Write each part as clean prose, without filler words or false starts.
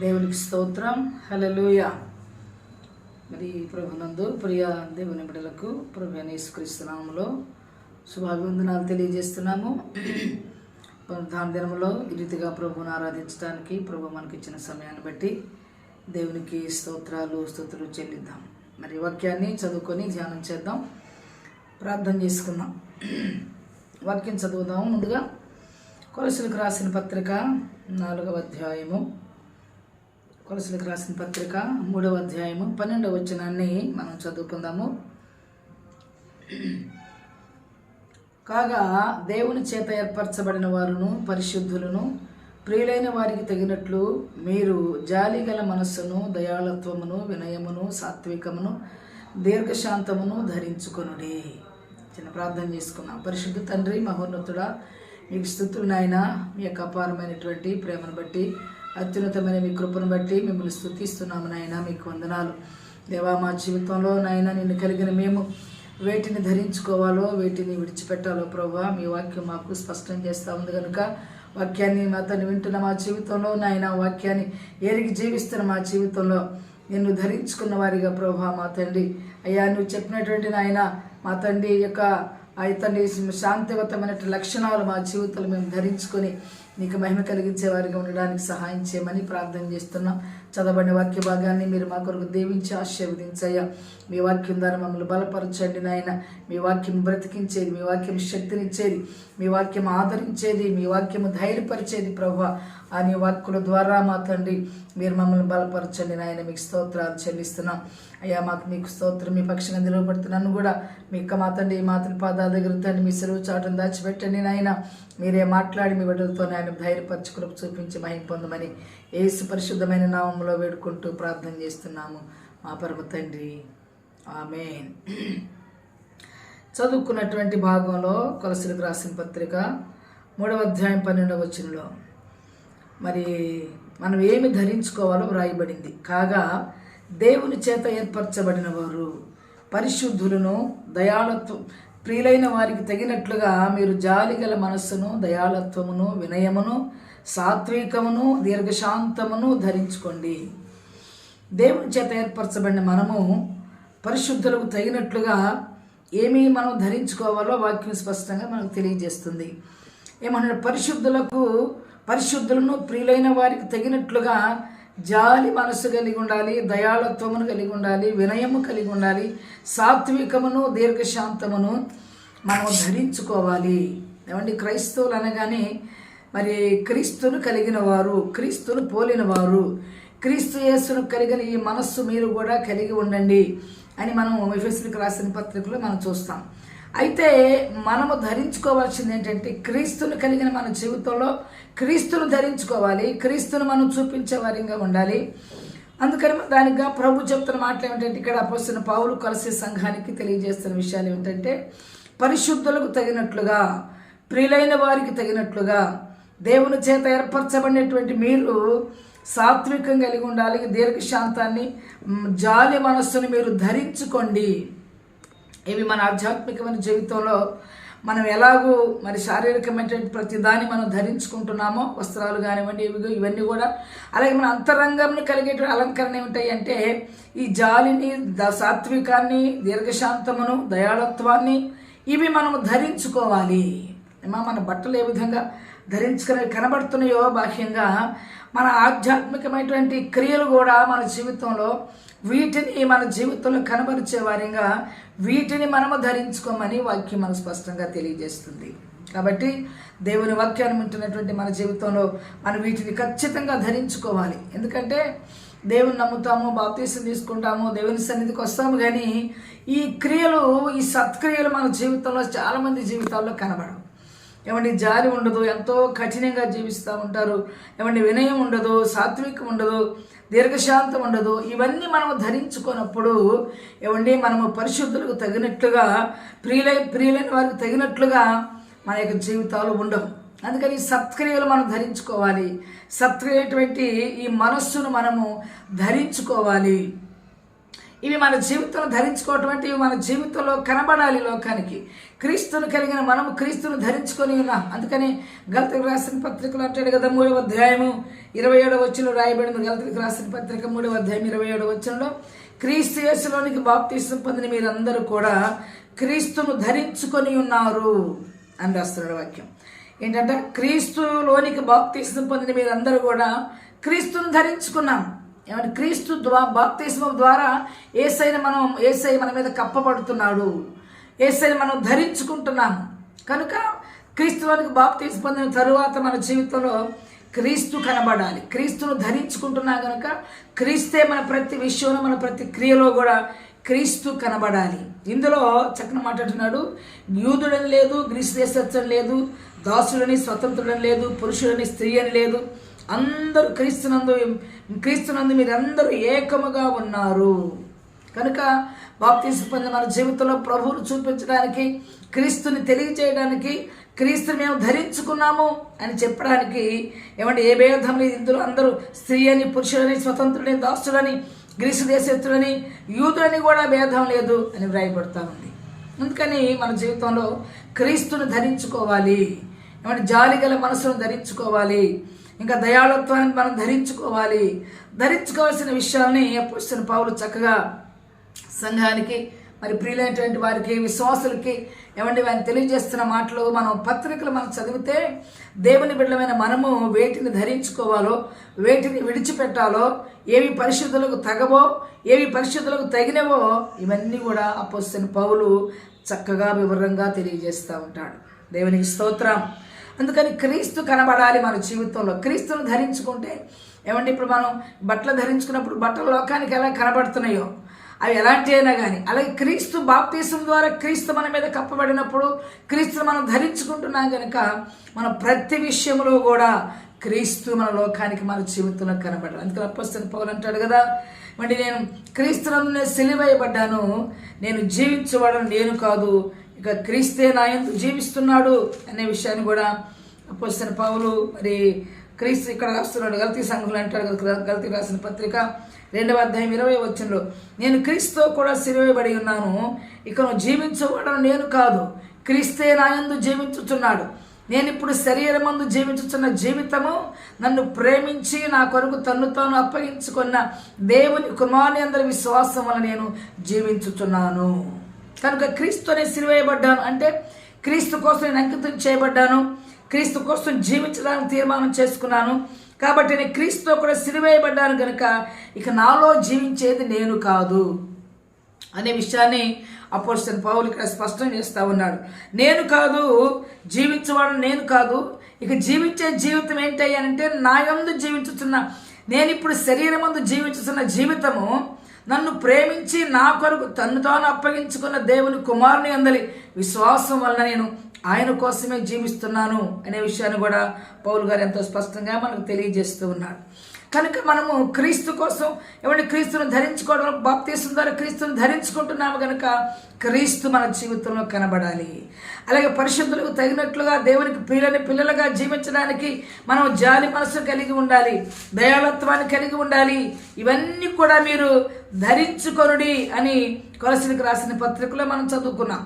దేవునికి స్తోత్రం. హల్లెలూయా. మరి ప్రభునందు ప్రియ దేవుని బిడ్డలకు ప్రభు యేసుక్రీస్తు నామములో శుభాభివందనాలు తెలియజేస్తున్నాము. పునరుద్ధాన దినములో ఈ రీతిగా ప్రభువును ఆరాధించడానికి ప్రభు మనకిచ్చిన సమయాన్ని బట్టి దేవునికి స్తుతులు చెల్లిద్దాం. మరి వాక్యాన్ని చదువుకొని ధ్యానం చేద్దాం, ప్రార్థన చేసుకుందాం. వాక్యం చదువుదాం. ముందుగా కొలసీలకు రాసిన పత్రిక 4వ అధ్యాయము, కొలసీలకు రాసిన పత్రిక 3వ అధ్యాయము 12వ వచనాన్ని మనం చదువుకుందాము. కాగా దేవుని చేత ఏర్పరచబడిన వారును పరిశుద్ధులను ప్రియులైన వారికి తగినట్లు మీరు జాలిగల మనస్సును, దయాళత్వమును, వినయమును, సాత్వికమును, దీర్ఘశాంతమును ధరించుకొనుడి. చిన్న ప్రార్థన చేసుకున్నాం. పరిశుద్ధ తండ్రి, మహోన్నతుడా, మీకు స్తుతులు నాయన. మీ యొక్క అపారమైనటువంటి ప్రేమను బట్టి, అత్యున్నతమైన మీ కృపను బట్టి మిమ్మల్ని స్తుతిస్తున్నాము నాయన. మీకు వందనాలు దేవా. మా జీవితంలో నాయన నిన్ను కలిగిన మేము వేటిని ధరించుకోవాలో, వేటిని విడిచిపెట్టాలో ప్రభువా మీ వాక్యం మాకు స్పష్టం చేస్తూ ఉంది కనుక వాక్యాన్ని మా తండ్రి వింటున్న మా జీవితంలో నాయన, వాక్యాన్ని ఎరిగి జీవిస్తున్న మా జీవితంలో నిన్ను ధరించుకున్న వారిగా ప్రభువా మా తండ్రి అయ్యా, నువ్వు చెప్పినటువంటి నాయన మా తండ్రి యొక్క తండ్రి శాంతివంతమైన లక్షణాలు మా జీవితంలో మేము ధరించుకొని నీకు మహిమ కలిగించే వారిగా ఉండడానికి సహాయం చేయమని ప్రార్థన చేస్తున్నాం. చదవబడిన వాక్య భాగాన్ని మీరు మా కొరకు దీవించి ఆశీర్వదించయ్యా. మీ వాక్యం ద్వారా మమ్మల్ని బలపరచండి నాయన. మీ వాక్యం బ్రతికించేది, మీ వాక్యం శక్తినిచ్చేది, మీ వాక్యం ఆదరించేది, మీ వాక్యము ధైర్యపరిచేది ప్రభువా. ఆ నీ వాక్కుల ద్వారా మా తండ్రి మీరు మమ్మల్ని బలపరచండి నాయన. మీకు స్తోత్రాలు చెల్లిస్తున్నాం అయ్యా. మీకు స్తోత్రం. మీ పక్షంగా నిలవబడుతున్నాను కూడా మీ యొక్క మా తండ్రి మాతని పాదాల దగ్గర తండ్రి మీ సెలవు చాటును దాచిపెట్టండి నాయన. మీరే మాట్లాడి మీ బిడ్డలతో నాయన ధైర్యపరచుకులకు చూపించి మహిమ పొందమని యేసు పరిశుద్ధమైన నామములో వేడుకుంటూ ప్రార్థన చేస్తున్నాము మా పరమ తండ్రి, ఆమేన్. చదువుకున్నటువంటి భాగంలో కొలసీలకు రాసిన పత్రిక 3వ అధ్యాయం 12వ వచనంలో మరి మనం ఏమి ధరించుకోవాలో వ్రాయబడింది. కాగా దేవుని చేత ఏర్పరచబడిన వారు పరిశుద్ధులను, దయాళత్వం ప్రియులైన వారికి తగినట్లుగా మీరు జాలిగల మనస్సును, దయాళత్వమును, వినయమును, సాత్వికమును, దీర్ఘశాంతమును ధరించుకోండి. దేవుని చేత ఏర్పరచబడిన మనము పరిశుద్ధులకు తగినట్లుగా ఏమి మనం ధరించుకోవాలో వాక్యం స్పష్టంగా మనకు తెలియజేస్తుంది. ఏమన్నా పరిశుద్ధులను ప్రియులైన వారికి తగినట్లుగా జాలి మనస్సు కలిగి ఉండాలి, దయాళత్వమును కలిగి ఉండాలి, వినయము కలిగి ఉండాలి, సాత్వికమును, దీర్ఘశాంతమును మనం ధరించుకోవాలి. ఏమండి, క్రైస్తవులు అనగానే మరి క్రీస్తును కలిగిన వారు, క్రీస్తును పోలిన వారు, క్రీస్తు యేసును కలిగిన ఈ మనస్సు మీరు కూడా కలిగి ఉండండి అని మనం ఎఫెసీయులకు రాసిన పత్రికలో మనం చూస్తాం. అయితే మనము ధరించుకోవాల్సింది ఏంటంటే క్రీస్తును కలిగిన మన జీవితంలో క్రీస్తును ధరించుకోవాలి, క్రీస్తును మనం చూపించే వారిగా ఉండాలి. అందుకని దానిగా ప్రభు చెప్తున్న మాటలు ఏమిటంటే, ఇక్కడ అపోస్తలుడైన పౌలు కొలసీ సంఘానికి తెలియజేస్తున్న విషయాలు ఏమిటంటే, పరిశుద్ధులకు తగినట్లుగా, ప్రియులైన వారికి తగినట్లుగా దేవుని చేత ఏర్పరచబడినటువంటి మీరు సాత్వికం కలిగి ఉండాలి, దీర్ఘశాంతాన్ని, జాలి మనస్సును మీరు ధరించుకోండి. ఇవి మన ఆధ్యాత్మికమైన జీవితంలో మనం ఎలాగూ మరి శారీరకమైనటువంటి ప్రతి దాన్ని మనం ధరించుకుంటున్నామో, వస్త్రాలు కానివ్వండి, ఇవన్నీ కూడా. అలాగే మన అంతరంగంని కలిగేటువంటి అలంకరణ ఏమిటాయి అంటే ఈ జాలిని, సాత్వికాన్ని, దీర్ఘశాంతమును, దయాళత్వాన్ని ఇవి మనము ధరించుకోవాలి. మన బట్టలు ఏ విధంగా ధరించుకునే కనబడుతున్నాయో బాహ్యంగా మన ఆధ్యాత్మికమైనటువంటి క్రియలు కూడా మన జీవితంలో వీటిని మన జీవితంలో కనబరిచే వారిగా వీటిని మనము ధరించుకోమని వాక్యం మనకు స్పష్టంగా తెలియజేస్తుంది. కాబట్టి దేవుని వాక్యాన్ని వింటున్నటువంటి మన జీవితంలో మనం వీటిని ఖచ్చితంగా ధరించుకోవాలి. ఎందుకంటే దేవుని నమ్ముతాము, బాప్తీసం తీసుకుంటాము, దేవుని సన్నిధికి వస్తాము, కానీ ఈ క్రియలు, ఈ సత్క్రియలు మన జీవితంలో చాలామంది జీవితాల్లో కనబడవు. ఏమండి, జాలి ఉండదు, ఎంతో కఠినంగా జీవిస్తూ ఉంటారు. ఏమండి, వినయం ఉండదు, సాత్వికం ఉండదు, దీర్ఘశాంతం ఉండదు. ఇవన్నీ మనము ధరించుకున్నప్పుడు ఏమండి మనము పరిశుద్ధులకు తగినట్లుగా, ప్రియులైన వారికి తగినట్లుగా మన యొక్క జీవితాలు ఉండవు. అందుకని సత్క్రియలు మనం ధరించుకోవాలి. సత్క్రియటువంటి ఈ మనస్సును మనము ధరించుకోవాలి. ఇవి మన జీవితంలో ధరించుకోవటం అంటే ఇవి మన జీవితంలో కనబడాలి లోకానికి. క్రీస్తును కలిగిన మనము క్రీస్తును ధరించుకొని ఉన్నాం. అందుకని గలతీయులకు రాసిన పత్రికలు అంటాడు కదా, 3వ అధ్యాయము 27వ వచనంలో రాయబడింది. గలతీయులకు రాసిన పత్రిక 3వ అధ్యాయం 27వ వచనంలో, క్రీస్తు యేసులోనికి బాప్తిసం పొందిన మీరందరూ కూడా క్రీస్తును ధరించుకొని ఉన్నారు అని రాస్తున్నాడు వాక్యం. ఏంటంటే క్రీస్తులోనికి బాప్తిసం పొందిన మీరందరూ కూడా క్రీస్తును ధరించుకున్నాం. ఏమంటే క్రీస్తు బాప్తిస్మం ద్వారా యేసయ్య మన మీద కప్పబడుతున్నాడు, యేసయ్యని మనం ధరించుకుంటున్నాం. కనుక క్రీస్తులోనికి బాప్తిస్మం పొందిన తరువాత మన జీవితంలో క్రీస్తు కనబడాలి. క్రీస్తును ధరించుకుంటున్నాం కనుక క్రీస్తే మన ప్రతి విషయంలో, మన ప్రతి క్రియలో కూడా క్రీస్తు కనబడాలి. ఇందులో చక్కన మాట్లాడుతున్నాడు, యూదుడని లేదు, గ్రీసు దేశస్థుడని లేదు, దాసుడని స్వతంత్రుడని లేదు, పురుషుడని స్త్రీ అని లేదు, అందరూ క్రీస్తునందు మీరందరూ ఏకముగా ఉన్నారు. కనుక బాప్తిసం పొందిన మన జీవితంలో ప్రభువును చూపించడానికి, క్రీస్తుని తెలియజేయడానికి, క్రీస్తుని మేము ధరించుకున్నాము అని చెప్పడానికి ఏ భేదం లేదు. ఇందులో అందరూ స్త్రీ అని, పురుషుడని, స్వతంత్రుడని, దాసుడని, గ్రీసు దేశస్థుడని, యూదుడని కూడా భేదం లేదు అని వ్రాయబడతా ఉంది. అందుకని మన జీవితంలో క్రీస్తును ధరించుకోవాలి. జాలిగల మనసును ధరించుకోవాలి. ఇంకా దయాళత్వాన్ని మనం ధరించుకోవాలి. ధరించుకోవాల్సిన విషయాల్ని అపోస్తలుడైన పౌలు చక్కగా సంఘానికి, మరి ప్రియులైనటువంటి వారికి, విశ్వాసులకి వారిని తెలియజేస్తున్న మాటలు మనం పత్రికలు మనం చదివితే దేవుని బిడ్డలమైన మనము వేటిని ధరించుకోవాలో, వేటిని విడిచిపెట్టాలో, ఏవి పరిశుద్ధులకు తగవో, ఏవి పరిశుద్ధులకు తగినవో ఇవన్నీ కూడా అపోస్తలుడైన పౌలు చక్కగా వివరంగా తెలియజేస్తూ ఉంటాడు. దేవునికి స్తోత్రం. అందుకని క్రీస్తు కనబడాలి మన జీవితంలో. క్రీస్తును ధరించుకుంటే ఇప్పుడు మనం బట్టలు ధరించుకున్నప్పుడు బట్టలు లోకానికి ఎలా కనబడుతున్నాయో అవి ఎలాంటి అయినా కానీ, అలాగే క్రీస్తు బాప్తిసం ద్వారా క్రీస్తు మన మీద కప్పబడినప్పుడు క్రీస్తును మనం ధరించుకుంటున్నాం కనుక మన ప్రతి విషయంలో కూడా క్రీస్తు మన లోకానికి, మన జీవితంలో కనబడాలి. అందుకని అపోస్తలుడైన పౌలు అంటాడు కదా, నేను క్రీస్తునందు సిలువేయబడ్డాను, నేను జీవించేవాడను నేను కాదు, ఇక క్రీస్తే నా యందు జీవిస్తున్నాడు అనే విషయాన్ని కూడా అపోస్తలుడైన పౌలు మరి క్రీస్తు ఇక్కడ రాస్తున్నాడు. గలతీ సంఘంలో అంటాడు కదా, గలతీ రాసిన పత్రిక 2వ అధ్యాయం 20వ వచనంలో, నేను క్రీస్తుతో కూడా సిలువేయబడి ఉన్నాను, ఇక జీవించేవాడను నేను కాదు, క్రీస్తే నా యందు జీవించుచున్నాడు. నేను ఇప్పుడు శరీరమందు జీవించుచున్న జీవితము నన్ను ప్రేమించి నా కొరకు తన్ను తాను అప్పగించుకున్న దేవుని కుమారుని అందరి విశ్వాసం వల్ల నేను జీవించుచున్నాను. కనుక క్రీస్తునే సిలువేయబడ్డాను అంటే క్రీస్తు కోసం నేను అంకితం చేయబడ్డాను, క్రీస్తు కోసం జీవించడానికి తీర్మానం చేసుకున్నాను. కాబట్టి నేను క్రీస్తుతో కూడా సిలువేయబడ్డాను కనుక ఇక నాలో జీవించేది నేను కాదు అనే విషయాన్ని అపోస్తలుడైన పౌలు ఇక్కడ స్పష్టం చేస్తూ ఉన్నాడు. నేను కాదు, జీవించేవాడు నేను కాదు, ఇక జీవించే జీవితం ఏంటంటే నా యందు జీవించుతున్న, నేను ఇప్పుడు శరీరమందు జీవించుతున్న జీవితము నన్ను ప్రేమించి నా కొరకు తన్ను తాను అప్పగించుకున్న దేవుని కుమారుని అందరి విశ్వాసం వలన నేను ఆయన కోసమే జీవిస్తున్నాను అనే విషయాన్ని కూడా పౌలు గారు ఎంతో స్పష్టంగా మనకు తెలియజేస్తూ ఉన్నాడు. కనుక మనము క్రీస్తు కోసం క్రీస్తును ధరించుకోవడం, బాప్తిసం ద్వారా క్రీస్తును ధరించుకుంటున్నాము కనుక క్రీస్తు మన జీవితంలో కనబడాలి. అలాగే పరిశుద్ధులకు తగినట్లుగా దేవునికి ప్రియులని పిల్లలుగా జీవించడానికి మనం జాలి మనసు కలిగి ఉండాలి, దయాళత్వాన్ని కలిగి ఉండాలి. ఇవన్నీ కూడా మీరు ధరించుకొనుడి అని కొలసీలకు రాసిన పత్రికలో మనం చదువుకున్నాం.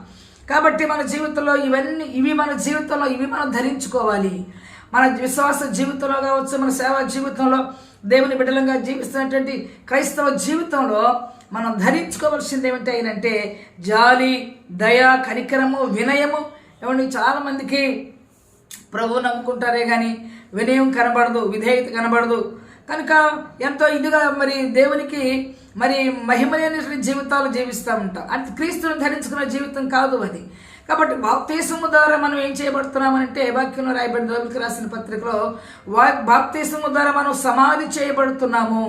కాబట్టి మన జీవితంలో ఇవి మనం ధరించుకోవాలి. మన విశ్వాస జీవితంలో కావచ్చు, మన సేవా జీవితంలో, దేవుని బిడ్డలంగా జీవిస్తున్నటువంటి క్రైస్తవ జీవితంలో మనం ధరించుకోవాల్సింది ఏమిటంటే జాలి, దయ, కనికరము, వినయము. చాలామందికి ప్రభువు నమ్ముకుంటారే కానీ వినయం కనబడదు, విధేయత కనబడదు. కనుక ఎంతో ఇదిగా మరి దేవునికి మరి మహిమలేనటువంటి జీవితాలు జీవిస్తూ ఉంటాం. అంటే క్రీస్తును ధరించుకున్న జీవితం కాదు అది. కాబట్టి బాప్తిసము ద్వారా మనం ఏం చేయబడుతున్నామంటే వాక్యంలో రాయబడిన రోమిలకు రాసిన పత్రికలో బాప్తిసము ద్వారా మనం సమాధి చేయబడుతున్నాము.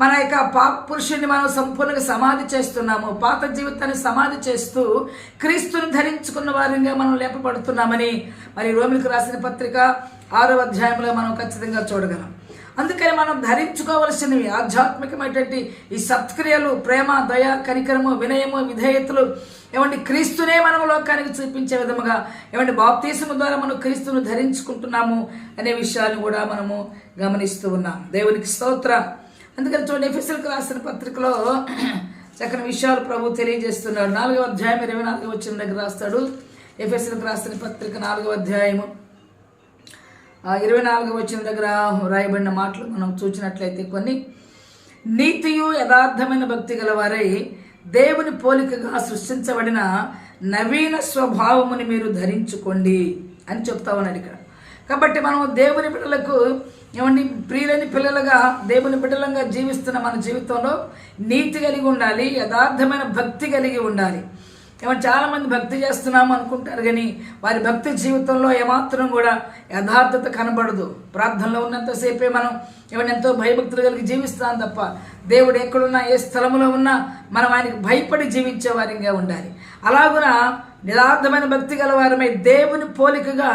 మన యొక్క పాప పురుషుని మనం సంపూర్ణంగా సమాధి చేస్తున్నాము. పాత జీవితాన్ని సమాధి చేస్తూ క్రీస్తుని ధరించుకున్న వారిగా మనం లేపబడుతున్నామని మరి రోమిలకు రాసిన పత్రిక 6వ అధ్యాయంలో మనం ఖచ్చితంగా చూడగలం. అందుకని మనం ధరించుకోవలసినవి ఆధ్యాత్మికమైనటువంటి ఈ సత్క్రియలు, ప్రేమ, దయ, కనికరము, వినయము, విధేయతలు క్రీస్తునే మనం లోకానికి చూపించే విధముగా బాప్తిసము ద్వారా మనం క్రీస్తును ధరించుకుంటున్నాము అనే విషయాన్ని కూడా మనము గమనిస్తూ ఉన్నాం. దేవునికి స్తోత్రం. అందుకని చూడండి, ఎఫెసీయులకు రాసిన పత్రికలో చక్కని విషయాలు ప్రభు తెలియజేస్తున్నాడు. 4వ అధ్యాయం 24వ వచనం దగ్గర రాస్తాడు. ఎఫెసీయులకు రాసిన పత్రిక 4వ అధ్యాయము 24వ వచనం దగ్గర రాయబడిన మాటలు మనం చూసినట్లయితే, కొన్ని నీతియు యథార్థమైన భక్తి గలవారై దేవుని పోలికగా సృష్టించబడిన నవీన స్వభావముని మీరు ధరించుకోండి అని చెప్తా ఉన్నాడు ఇక్కడ. కాబట్టి మనం దేవుని బిడ్డలకు ఏమండి ప్రియులని పిల్లలుగా దేవుని బిడ్డలంగా జీవిస్తున్న మన జీవితంలో నీతి కలిగి ఉండాలి, యథార్థమైన భక్తి కలిగి ఉండాలి. ఏమంటే చాలామంది భక్తి చేస్తున్నాము అనుకుంటారు, కానీ వారి భక్తి జీవితంలో ఏమాత్రం కూడా యథార్థత కనబడదు. ప్రార్థనలో ఉన్నంతసేపే మనం ఏమైనా ఎంతో భయభక్తులు కలిగి జీవిస్తాం తప్ప దేవుడు ఎక్కడున్నా ఏ స్థలంలో ఉన్నా మనం ఆయనకు భయపడి జీవించే వారిగా ఉండాలి. అలాగున యథార్థమైన భక్తి గలవారమై దేవుని పోలికగా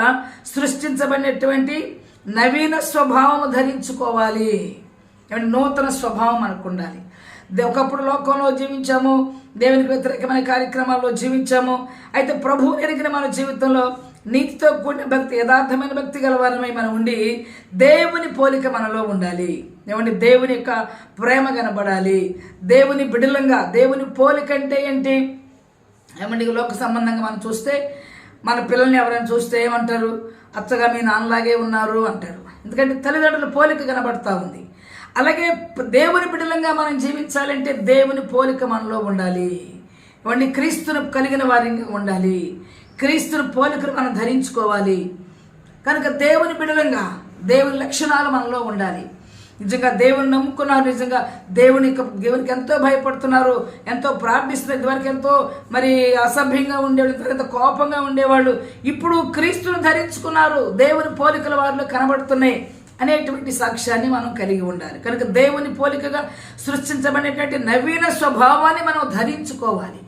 సృష్టించబడినటువంటి నవీన స్వభావము ధరించుకోవాలి. ఏమంటే నూతన స్వభావం మనకు ఉండాలి. ఒకప్పుడు లోకంలో జీవించాము, దేవునికి వ్యతిరేకమైన కార్యక్రమాల్లో జీవించాము. అయితే ప్రభువుని ఎరిగిన మన జీవితంలో నీతితో కూడిన భక్తి, యథార్థమైన భక్తి గలవారమై మనం ఉండి దేవుని పోలిక మనలో ఉండాలి. ఏమంటే దేవుని యొక్క ప్రేమ కనబడాలి. దేవుని బిడలంగా దేవుని పోలిక అంటే ఏంటి? ఏమంటే లోక సంబంధంగా మనం చూస్తే మన పిల్లల్ని ఎవరైనా చూస్తే ఏమంటారు? అచ్చగా మీ నాన్నలాగే ఉన్నారు అంటారు. ఎందుకంటే తల్లిదండ్రుల పోలిక కనబడతా ఉంది. అలాగే దేవుని బిడ్డలంగా మనం జీవించాలంటే దేవుని పోలిక మనలో ఉండాలి. ఇవన్నీ క్రీస్తును కలిగిన వారిగా ఉండాలి. క్రీస్తుని పోలికను మనం ధరించుకోవాలి. కనుక దేవుని బిడ్డలంగా దేవుని లక్షణాలు మనలో ఉండాలి. నిజంగా దేవుని నమ్ముకున్నారు, నిజంగా దేవునికి ఎంతో భయపడుతున్నారు, ఎంతో ప్రార్థిస్తున్నారు. ఇదివరకు ఎంతో మరి అసభ్యంగా ఉండేవాళ్ళు, ఎంతో కోపంగా ఉండేవాళ్ళు. ఇప్పుడు క్రీస్తును ధరించుకున్నారు, దేవుని పోలికల వారిలో కనబడుతున్నాయి అనేటువంటి సాక్ష్యాన్ని మనం కలిగి ఉండాలి. కనుక దేవుని పోలికగా సృష్టించబడినటువంటి నవీన స్వభావాన్ని మనం ధరించుకోవాలి.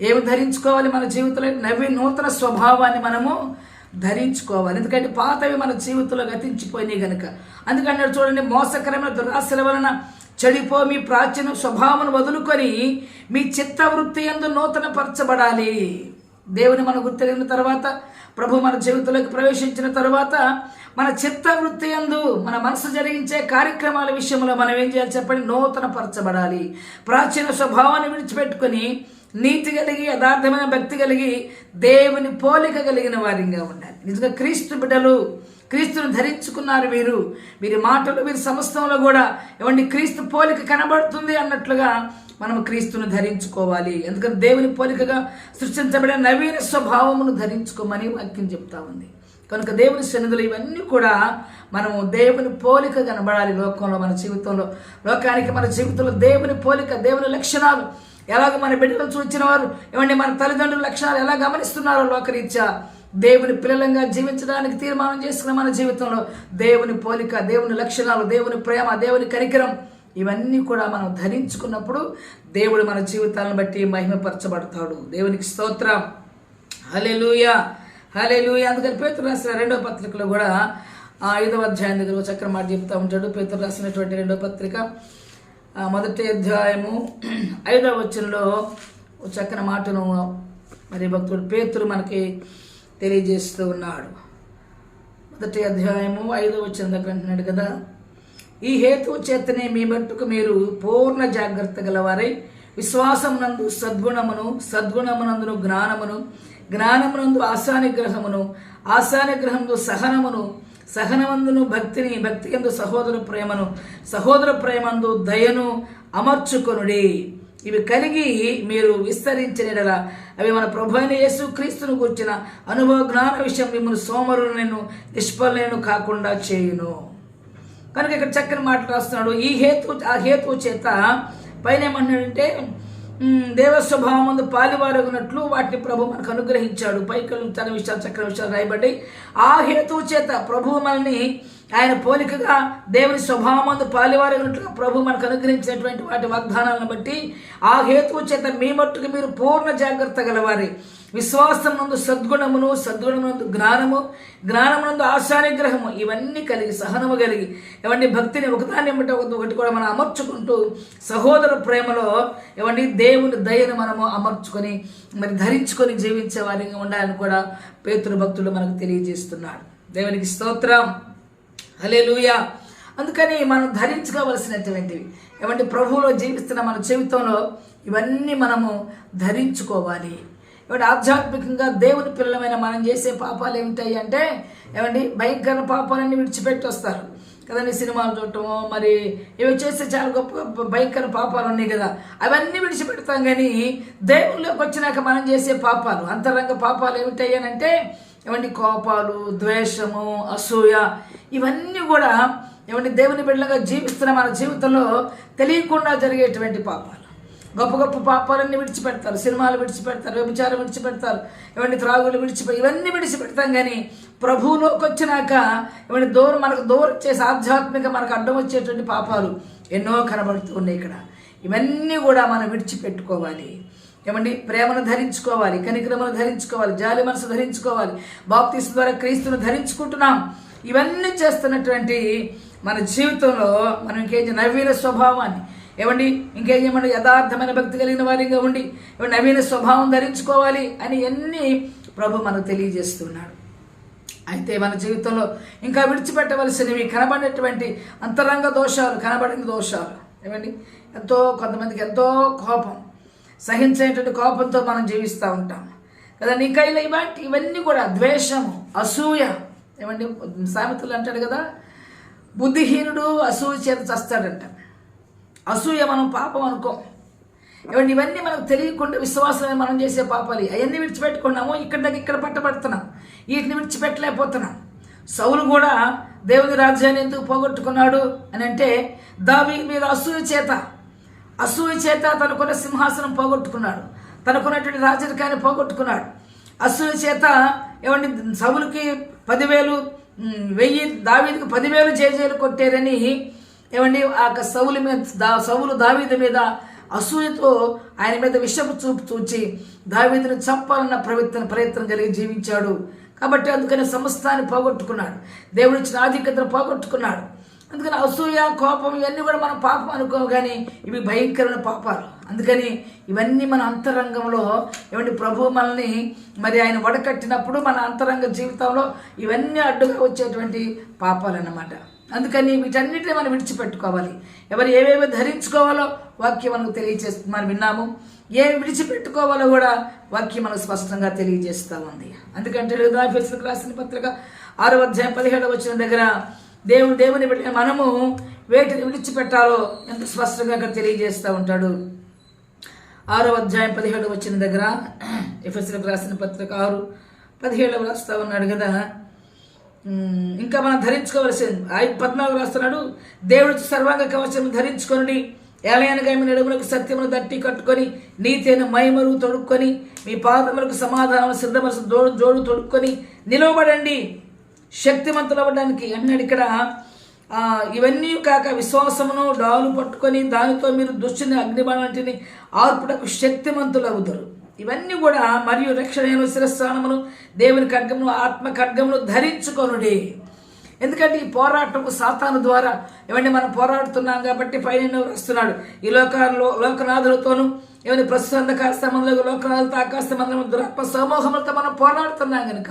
ఏమి ధరించుకోవాలి? మన జీవితంలో నూతన స్వభావాన్ని మనము ధరించుకోవాలి. ఎందుకంటే పాతవి మన జీవితంలో గతించిపోయినాయి కనుక. అందుకని చూడండి, మోసకరమైన దురాశల వలన చెడిపో మీ ప్రాచీన స్వభావం వదులుకొని మీ చిత్తవృత్తి యందు నూతన పరచబడాలి. దేవుని మన గుర్తెరిగిన తర్వాత, ప్రభు మన జీవితంలోకి ప్రవేశించిన తర్వాత మన చిత్తవృత్తి యందు మన మనసు జరిగించే కార్యక్రమాల విషయంలో మనం ఏం చేయాలి చెప్పండి? నూతన పరచబడాలి. ప్రాచీన స్వభావాన్ని విడిచిపెట్టుకొని నీతి కలిగి యథార్థమైన భక్తి కలిగి దేవుని పోలిక కలిగిన వారిగా ఉండాలి. నిజంగా క్రీస్తు బిడ్డలు, క్రీస్తును ధరించుకున్నారు వీరి మాటలు, వీరి సమస్తంలో కూడా ఏమండి క్రీస్తు పోలిక కనబడుతుంది అన్నట్లుగా మనం క్రీస్తును ధరించుకోవాలి. ఎందుకంటే దేవుని పోలికగా సృష్టించబడిన నవీన స్వభావమును ధరించుకోమని వాక్యం చెప్తా ఉంది. కనుక దేవుని సన్నిధులు ఇవన్నీ కూడా మనము దేవుని పోలిక కనబడాలి. లోకంలో మన జీవితంలో, లోకానికి మన జీవితంలో దేవుని పోలిక, దేవుని లక్షణాలు ఎలాగ మన బిడ్డలను చూచిన వారు ఏమంటే మన తల్లిదండ్రుల లక్షణాలు ఎలా గమనిస్తున్నారో లోకరీత్యా దేవుని పిల్లలంగా జీవించడానికి తీర్మానం చేసుకున్న మన జీవితంలో దేవుని పోలిక, దేవుని లక్షణాలు, దేవుని ప్రేమ, దేవుని కనికరం ఇవన్నీ కూడా మనం ధరించుకున్నప్పుడు దేవుడు మన జీవితాలను బట్టి మహిమపరచబడతాడు. దేవునికి స్తోత్రం. హల్లెలూయా, హల్లెలూయా. అందుకని పేతురు రాసిన 2వ పత్రికలో కూడా 5వ అధ్యాయం దగ్గర చక్ర మాట చెప్తా ఉంటాడు. పేతురు రాసినటువంటి 2వ పత్రిక 1వ అధ్యాయము 5వ వచనంలో చక్కని మాటను మరి భక్తుడు పేతురు మనకి తెలియజేస్తూ ఉన్నాడు. 1వ అధ్యాయము 5వ వచనం దగ్గర అంటున్నాడు కదా, ఈ హేతువు చేతనే మీ మట్టుకు మీరు పూర్ణ జాగ్రత్త గలవారై విశ్వాసమునందు సద్గుణమును, సద్గుణమునందును జ్ఞానమును, జ్ఞానమునందు ఆశానిగ్రహమును, ఆశానిగ్రహమును సహనమును, సహనమందును భక్తిని, భక్తి యందు సహోదర ప్రేమను, సహోదర ప్రేమందు దయను అమర్చుకొనుడి. ఇవి కలిగి మీరు విస్తరించిన అవి మన ప్రభు అయిన యేసు క్రీస్తును కూర్చిన అనుభవ జ్ఞాన విషయం మిమ్మల్ని సోమరులను నిష్ఫలను కాకుండా చేయును. కనుక ఇక్కడ చక్కని మాటలు రాస్తున్నాడు. ఆ హేతు చేత పైన ఏమన్నాడంటే దేవస్వభావం ముందు పాలివారగునట్లు వాటిని ప్రభు మనకు అనుగ్రహించాడు. పైకలు తన విషయాలు, చక్ర విషయాలు రాయబడ్డాయి. ఆ హేతువు చేత ప్రభు మనల్ని ఆయన పోలికగా దేవుని స్వభావం ముందు పాలివారగినట్లుగా ప్రభు మనకు అనుగ్రహించినటువంటి వాటి వాగ్దానాలను బట్టి ఆ హేతువు చేత మీ మట్టుకు మీరు పూర్ణ జాగ్రత్త గలవారి విశ్వాసం నందు సద్గుణమును, సద్గుణమునందు జ్ఞానము, జ్ఞానమునందు ఆశానిగ్రహము ఇవన్నీ కలిగి సహనము కలిగి ఇవన్నీ భక్తిని ఒకదాన్ని ఒకటి కూడా మనం అమర్చుకుంటూ సహోదర ప్రేమలో ఇవన్నీ దేవుని దయను మనము అమర్చుకొని మరి ధరించుకొని జీవించే వారిగా ఉండాలని కూడా పేతురు భక్తుడు మనకు తెలియజేస్తున్నాడు. దేవునికి స్తోత్రం. హల్లెలూయా. అందుకని మనం ధరించుకోవలసినటువంటివి ఏమంటే ప్రభువులో జీవిస్తున్న మన జీవితంలో ఇవన్నీ మనము ధరించుకోవాలి. ఏమంటే ఆధ్యాత్మికంగా దేవుని పిల్లలమైన మనం చేసే పాపాలు ఏమిటాయి అంటే ఏమండి భయంకర పాపాలన్నీ విడిచిపెట్టి వస్తారు కదండి. సినిమాలు చూడటము మరి ఇవి చేస్తే చాలా గొప్ప గొప్ప భయంకర పాపాలు ఉన్నాయి కదా, అవన్నీ విడిచిపెడతాం. కానీ దేవుళ్ళలోకి వచ్చినాక మనం చేసే పాపాలు అంతరంగ పాపాలు ఏమిటాయి అని అంటే ఏమండి కోపాలు, ద్వేషము, అసూయ, ఇవన్నీ కూడా ఏమంటే దేవుని బిడ్డలుగా జీవిస్తున్న మన జీవితంలో తెలియకుండా జరిగేటువంటి పాపాలు. గొప్ప గొప్ప పాపాలన్నీ విడిచిపెడతారు, సినిమాలు విడిచిపెడతారు, వ్యభిచారం విడిచిపెడతారు, ఏమంటే త్రాగులు ఇవన్నీ విడిచిపెడతాం. కానీ ప్రభువులోకి వచ్చినాక ఏమంటే మనకు దూరం చేసి ఆధ్యాత్మిక మనకు అడ్డం వచ్చేటువంటి పాపాలు ఎన్నో కనబడుతూ ఉన్నాయి ఇక్కడ. ఇవన్నీ కూడా మనం విడిచిపెట్టుకోవాలి. ఏమండి ప్రేమను ధరించుకోవాలి, కనికరమును ధరించుకోవాలి, జాలి మనసు ధరించుకోవాలి. బాప్తిస్మ ద్వారా క్రీస్తును ధరించుకుంటున్నాం. ఇవన్నీ చేస్తున్నటువంటి మన జీవితంలో మనం ఇంకేం నవీన స్వభావాన్ని ఏమండి ఇంకేం చేయమంటే యథార్థమైన భక్తి కలిగిన వారిగా ఉండి నవీన స్వభావం ధరించుకోవాలి అని అన్నీ ప్రభు మనకు తెలియజేస్తున్నాడు. అయితే మన జీవితంలో ఇంకా విడిచిపెట్టవలసినవి కనబడినటువంటి అంతరంగ దోషాలు, కనబడిన దోషాలు ఏమండి కొంతమందికి ఎంతో కోపం, సహించేటువంటి కోపంతో మనం జీవిస్తూ ఉంటాం కదండి. ఇంకా ఇవన్నీ కూడా ద్వేషము, అసూయ ఏమండి సామెతలు అంటాడు కదా, బుద్ధిహీనుడు అసూయ చేత చస్తాడంట. అసూయ మనం పాపం అనుకోం ఏమండి. ఇవన్నీ మనకు తెలియకుండా విశ్వాసమే మనం చేసే పాపాలు. అవన్నీ విడిచిపెట్టుకున్నాము, ఇక్కడ పట్టబడుతున్నాం, వీటిని విడిచిపెట్టలేకపోతున్నాం. సౌలు కూడా దేవుని రాజ్యాన్ని ఎందుకు పోగొట్టుకున్నాడు అని అంటే దావీదు మీద అసూయ చేత తనకున్న సింహాసనం పోగొట్టుకున్నాడు, తనకున్నటువంటి రాజరికాన్ని పోగొట్టుకున్నాడు. అసూయ చేత ఏమండి సౌలుకి 10,000 దావీదుకి 10,000 జేజేలు కొట్టారని ఏమండి ఆ సౌలు దావీదు మీద అసూయతో ఆయన మీద విషపు చూపు చూచి దావీదును చంపాలన్న ప్రయత్నం కలిగి జీవించాడు. కాబట్టి అందుకని సమస్తాన్ని పోగొట్టుకున్నాడు, దేవుడిచ్చిన ఆధిక్యతను పోగొట్టుకున్నాడు. అందుకని అసూయ, కోపం ఇవన్నీ కూడా మనం పాపం అనుకోము, కానీ ఇవి భయంకరమైన పాపాలు. అందుకని ఇవన్నీ మన అంతరంగంలో ఏమంటే ప్రభు మనల్ని మరి ఆయన వడకట్టినప్పుడు మన అంతరంగ జీవితంలో ఇవన్నీ అడ్డుగా వచ్చేటువంటి పాపాలు అన్నమాట. అందుకని వీటన్నిటిని మనం విడిచిపెట్టుకోవాలి. ఎవరు ఏవేవి ధరించుకోవాలో వాక్యం మనకు తెలియజేస్తుంది, మనం విన్నాము. ఏమి విడిచిపెట్టుకోవాలో కూడా వాక్యం మనకు స్పష్టంగా తెలియజేస్తూ ఉంది. అందుకంటే ఎఫెసీయులకు రాసిన పత్రిక 6వ అధ్యాయం 17వ వచనం దగ్గర దేవుని బిడ్డ మనము వేటిని విడిచిపెట్టాలో ఎంత స్పష్టంగా అక్కడ తెలియజేస్తూ ఉంటాడు. 6వ అధ్యాయం 17వ వచనం దగ్గర ఎఫెసీయులకు రాసిన పత్రిక 6:17 రాస్తా ఉన్నాడు కదా. ఇంకా మనం ధరించుకోవలసింది 5:14 రాస్తున్నాడు, దేవుడి సర్వాంగ కవచం ధరించుకొని ఏలయనగా మీ నడుములకు సత్యమును దట్టి కట్టుకొని నీతైన మైమరు తొడుక్కొని మీ పాదములకు సమాధానం సిద్ధమనసు జోడు తొడుక్కొని నిలవబడండి శక్తిమంతులు అవ్వడానికి అన్నాడు ఇక్కడ. ఇవన్నీ కాక విశ్వాసమును డాలు పట్టుకొని దానితో మీరు దుష్టుని అగ్నిబాణంటిని ఆర్పుటకు శక్తిమంతులు అవుతారు. ఇవన్నీ కూడా మరియు రక్షణ శిరస్సానమును దేవుని ఖడ్గమును ఆత్మ ఖడ్గమును ధరించుకొనుడి. ఎందుకంటే ఈ పోరాటము సాతాను ద్వారా ఏమంటే మనం పోరాడుతున్నాం కాబట్టి పైన వస్తున్నాడు. ఈ లోకనాథులతోనూ ఏమైనా ప్రస్తుత అంధకార సంబంధంలో లోకనాథులతో ఆకాశ సంబంధం దురాత్మ సమూహములతో మనం పోరాడుతున్నాం కనుక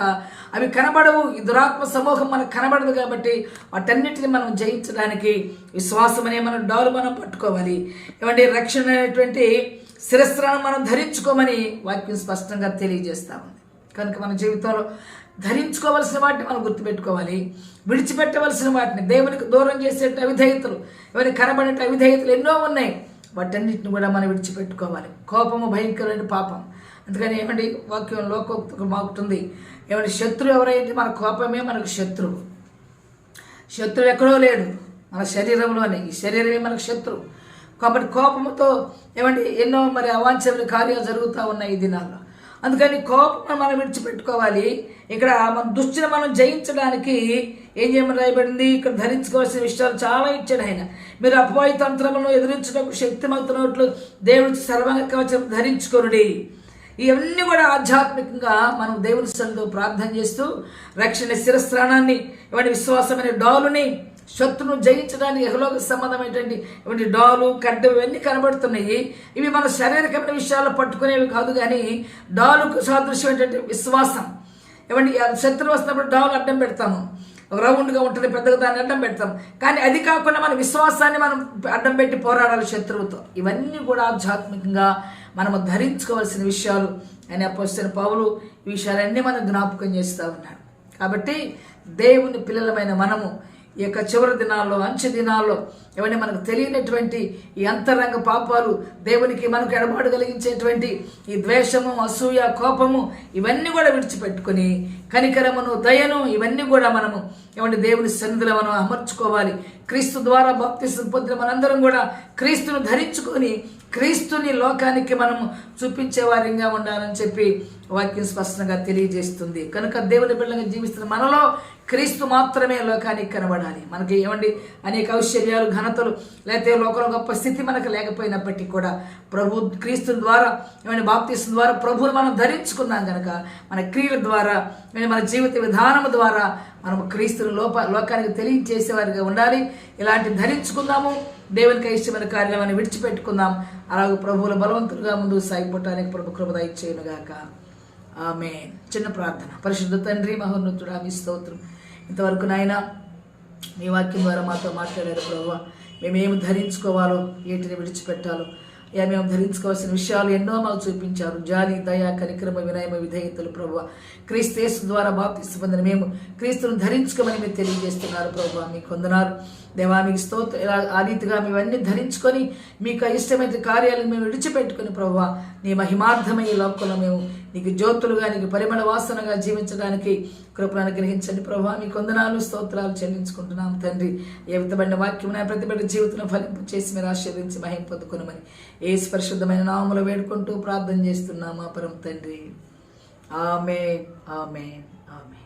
అవి కనబడవు. ఈ దురాత్మ సమూహం మనకు కనబడదు కాబట్టి వాటన్నిటిని మనం జయించడానికి విశ్వాసం అనే మనం డాలు మనం పట్టుకోవాలి. ఏమంటే రక్షణ అనేటువంటి శిరస్త్రాన్ని మనం ధరించుకోమని వాక్యం స్పష్టంగా తెలియజేస్తా ఉంది. కనుక మన జీవితంలో ధరించుకోవలసిన వాటిని మనం గుర్తుపెట్టుకోవాలి, విడిచిపెట్టవలసిన వాటిని దేవునికి దూరం చేసే అవిధేయతలు ఎవరికి కనబడే అవిధేయతలు ఎన్నో ఉన్నాయి, వాటన్నిటిని కూడా మనం విడిచిపెట్టుకోవాలి. కోపము భయంకరమైన పాపం. అందుకని ఏమండి వాక్యం లోకోక్తి మాకుతుంది, ఏమంటే శత్రువు ఎవరైతే మన కోపమే మనకు శత్రువు. శత్రువు ఎక్కడో లేడు, మన శరీరంలోనే. ఈ శరీరమే మనకు శత్రువు. కాబట్టి కోపంతో ఏమంటే ఎన్నో మరి అవాంఛనీయ కార్యాలు జరుగుతూ ఉన్నాయి ఈ దినాల్లో. అందుకని కోపం మనం విడిచిపెట్టుకోవాలి. ఇక్కడ మన దుష్టిని మనం జయించడానికి ఏం చేయమని రాయబడింది, ఇక్కడ ధరించుకోవాల్సిన విషయాలు చాలా ఇచ్చాడు ఆయన. మీరు అపవాది తంత్రములను ఎదిరించడానికి శక్తిమంతున్నట్లు దేవుడి సర్వాంగ కవచం ధరించుకొనుడి. ఇవన్నీ కూడా ఆధ్యాత్మికంగా మనం దేవుని సన్నిధిలో ప్రార్థన చేస్తూ రక్షణ శిరస్త్రాణాన్ని ఇవన్నీ విశ్వాసమైన డాలుని శత్రును జయించడానికి యెహోవాకు సంబంధమైనటువంటి ఇవన్నీ డాలు ఖడ్గం ఇవన్నీ కనబడుతున్నాయి. ఇవి మన శారీరకమైన విషయాల్లో పట్టుకునేవి కాదు, కానీ డాలుకు సాదృశ్యమైనటువంటి విశ్వాసం. ఏమంటే శత్రువు వస్తున్నప్పుడు డాలు అడ్డం పెడతాము, ఒక రౌండ్గా ఉంటుంది, పెద్దగా దాన్ని అడ్డం పెడతాం. కానీ అది కాకుండా మన విశ్వాసాన్ని మనం అడ్డం పెట్టి పోరాడాలి శత్రువుతో. ఇవన్నీ కూడా ఆధ్యాత్మికంగా మనము ధరించుకోవాల్సిన విషయాలు అని అపోస్తలుడైన పౌలు ఈ విషయాలన్నీ మనం జ్ఞాపకం చేస్తూ ఉన్నాడు. కాబట్టి దేవుని పిల్లలమైన మనము ఈ యొక్క చివరి దినాల్లో, అంచె దినాల్లో ఏమంటే మనకు తెలియనటువంటి ఈ అంతరంగ పాపాలు, దేవునికి మనకు ఎడబాటు కలిగించేటువంటి ఈ ద్వేషము, అసూయ, కోపము ఇవన్నీ కూడా విడిచిపెట్టుకొని కనికరమును, దయను ఇవన్నీ కూడా మనము ఏమంటే దేవుని సన్నిధిలో మనం అమర్చుకోవాలి. క్రీస్తు ద్వారా బాప్తిసం పొందిన మనందరం కూడా క్రీస్తును ధరించుకొని క్రీస్తుని లోకానికి మనము చూపించే వారిగా ఉండాలని చెప్పి వాక్యం స్పష్టంగా తెలియజేస్తుంది. కనుక దేవుని బిడ్డలుగా జీవిస్తున్న మనలో క్రీస్తు మాత్రమే లోకానికి కనబడాలి. మనకి ఏమండి అనేక ఐశ్వర్యాలు, ఘనతలు, లేకపోతే లోకంలో గొప్ప స్థితి మనకు లేకపోయినప్పటికీ కూడా ప్రభు క్రీస్తు ద్వారా ఏమంటే బాప్తిసం ద్వారా ప్రభువును మనం ధరించుకున్నాం కనుక మన క్రియల ద్వారా, మన జీవిత విధానం ద్వారా మనము క్రీస్తుని లోకానికి తెలియజేసేవారిగా ఉండాలి. ఇలాంటి ధరించుకుందాము. దేవునికి ఇష్టమైన కార్యాలను విడిచిపెట్టుకుందాం. అలాగే ప్రభువుల బలవంతులుగా ముందుకు సాగిపోవటానికి ప్రభు కృప దయచేయునుగాక. ఆమేన్. చిన్న ప్రార్థన. పరిశుద్ధ తండ్రి, మహోన్నతుడా, మీ స్తోత్రం. ఇంతవరకు నాయన మీ వాక్యం ద్వారా మాతో మాట్లాడారు ప్రభువా. మేమేమి ధరించుకోవాలో, ఏటిని విడిచిపెట్టాలో, మేము ధరించుకోవాల్సిన విషయాలు ఎన్నో మాకు చూపించారు. జాలి, దయ, కనికరమ, వినయమ, విధేయతలు ప్రభువా. క్రీస్తు యేసు ద్వారా బాప్తిసం పొందిన మేము క్రీస్తును ధరించుకోమని మీరు తెలియజేస్తున్నారు ప్రభువా. మీకు వందనాలు దేవా. మీకు స్తోత్రం. ఇలా ఆ రీతిగా మేమన్నీ ధరించుకొని మీకు ఇష్టమైన కార్యాలను మేము విడిచిపెట్టుకుని ప్రభువా నీ మహిమార్థమై ఈ లోకంలో మేము నీకు జ్యోతులుగా, నీకు పరిమళ వాసనగా జీవించడానికి కృపను అనుగ్రహించండి ప్రభువా. మీకు వందనాలు, స్తోత్రాలు చెల్లించుకుంటున్నాం తండ్రి. ఏ విధమైన వాక్యం ప్రతి బిడ్డ జీవితంలో ఫలింపు చేసి మీరు ఆశీర్వదించి మహిమ పొందుకునమని యేసు పరిశుద్ధమైన నామములో వేడుకుంటూ ప్రార్థన చేస్తున్నామా పరమ తండ్రి. ఆమేన్, ఆమేన్, ఆమేన్.